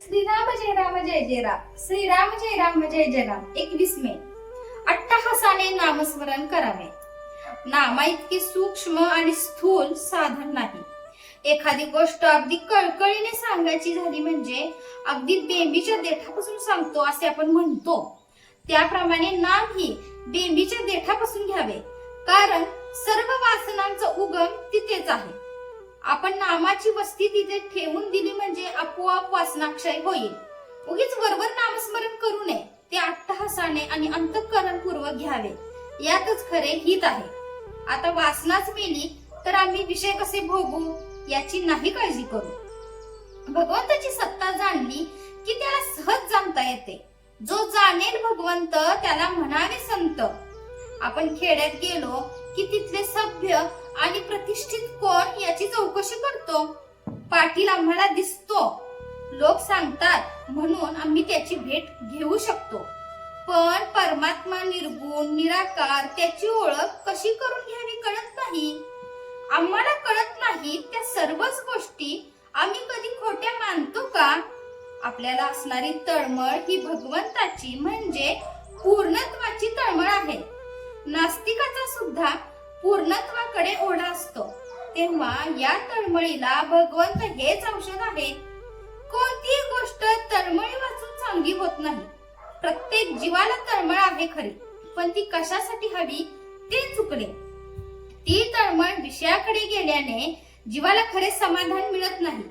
श्रीराम जय राम जय जय राम. श्रीराम जय राम जय जय राम. 21 मे. अट्टहासाने नामस्मरण करावे. नामा इतके सूक्ष्म आणि स्थूल साधन नाही. एखादी गोष्ट अगदी कळकळीने सांगायची झाली म्हणजे अगदी बेंबीच्या देठापासून सांगतो असे आपण म्हणतो. त्याप्रमाणे नाम ही बेंबीच्या देठापासून घ्यावे, कारण सर्व वासनांचा उगम तिथेच आहे. आपण नामाची वस्ती तिथे ठेवून दिली म्हणजे आपोआप वासनाक्षय होईल. उगीच वरवर नामस्मरण करू नये. ते अट्टहासाने आणि अंतःकरणपूर्वक घ्यावे, यातच खरे हित आहे. आता वासनाच मेली तर आम्ही विषय कसे भोगू याची नाही काळजी करू. भगवंताची सत्ता जाणली की त्याला सहज जाणता येते. जो जाणेल भगवंत त्याला म्हणावे संत. आपण खेड्यात गेलो की तिथले सभ्य आणि प्रतिष्ठित कोण याची चौकशी करतो. पाटील आम्हाला दिसतो, लोक सांगतात म्हणून आम्ही त्याची भेट घेऊ शकतो. पण परमात्मा निर्गुण निराकार, त्याची ओळख कशी करून घ्यावी कळत नाही. आम्हाला कळत नाही त्या सर्वच गोष्टी आम्ही कधी खोट्या मानतो का? आपल्याला असणारी तळमळ ही भगवंताची म्हणजे पूर्णत्वाची तळमळ आहे. नास्तिकाचा सुद्धा पूर्णत्वाकडे ओढा असतो. तेव्हा या तळमळीला भगवंत हेच औषध आहे. कोणतीही गोष्ट तळमळी वाचून चांगली होत नाही. प्रत्येक जीवाला तळमळ आहे खरी, पण ती कशासाठी हवी ते चुकले. ती तळमळ विषयाकडे गेल्याने जीवाला खरे समाधान मिळत नाही.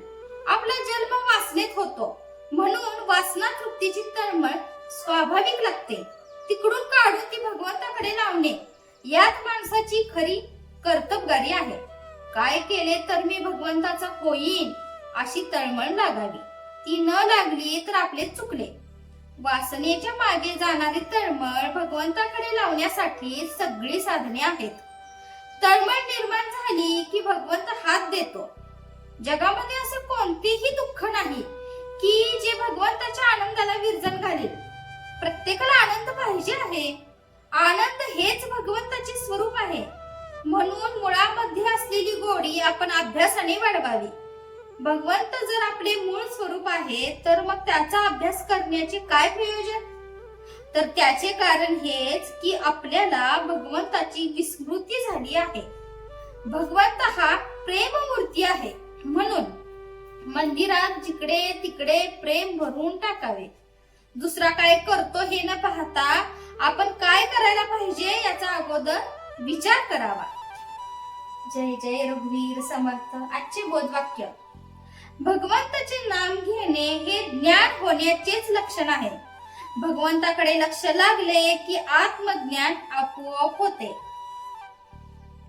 आपला जन्म वासनेत होतो, म्हणून वासना तृप्तीची तळमळ स्वाभाविक लागते. तिकडून काढून ती भगवंताकडे लावणे यात माणसाची खरी कर्तबगारी आहे. काय केले तर मी भगवंताचा होईन अशी तळमळ लागावी. ती न लागली तर आपले चुकले. वासनेच्या मागे जाणारी तळमळ भगवंताकडे लावण्यासाठी सगळी साधने आहेत. तळमळ निर्माण झाली की भगवंत हात देतो. जगामध्ये असं कोणतेही दुःख नाही की जे भगवंताच्या आनंदाला विरजण घालेल. प्रत्येकाला आनंद पाहिजे आहे. आनंद हेच भगवंताचे स्वरूप आहे. म्हणून मुळामध्ये असलेली गोडी आपण अभ्यासाने वाढवावी. भगवंत जर आपले मूळ स्वरूप आहे तर मग त्याचा अभ्यास करण्याचे काय प्रयोजन? तर त्याचे कारण हेच की आपल्याला भगवंताची विस्मृती झाली आहे. भगवंत हा प्रेममूर्ती आहे, म्हणून मंदिरात जिकडे तिकडे प्रेम भरून टाकावे. दुसरा काय करतो हे न पाहता आपण काय करायला पाहिजे याचा अगोदर विचार करावा. जय जय रघुवीर समर्थ. आजचे बोधवाक्य. भगवंताचे नाम घेणे हे ज्ञान होण्याचेच लक्षण आहे. भगवंताकडे लक्ष लागले की आत्मज्ञान आपोआप होते.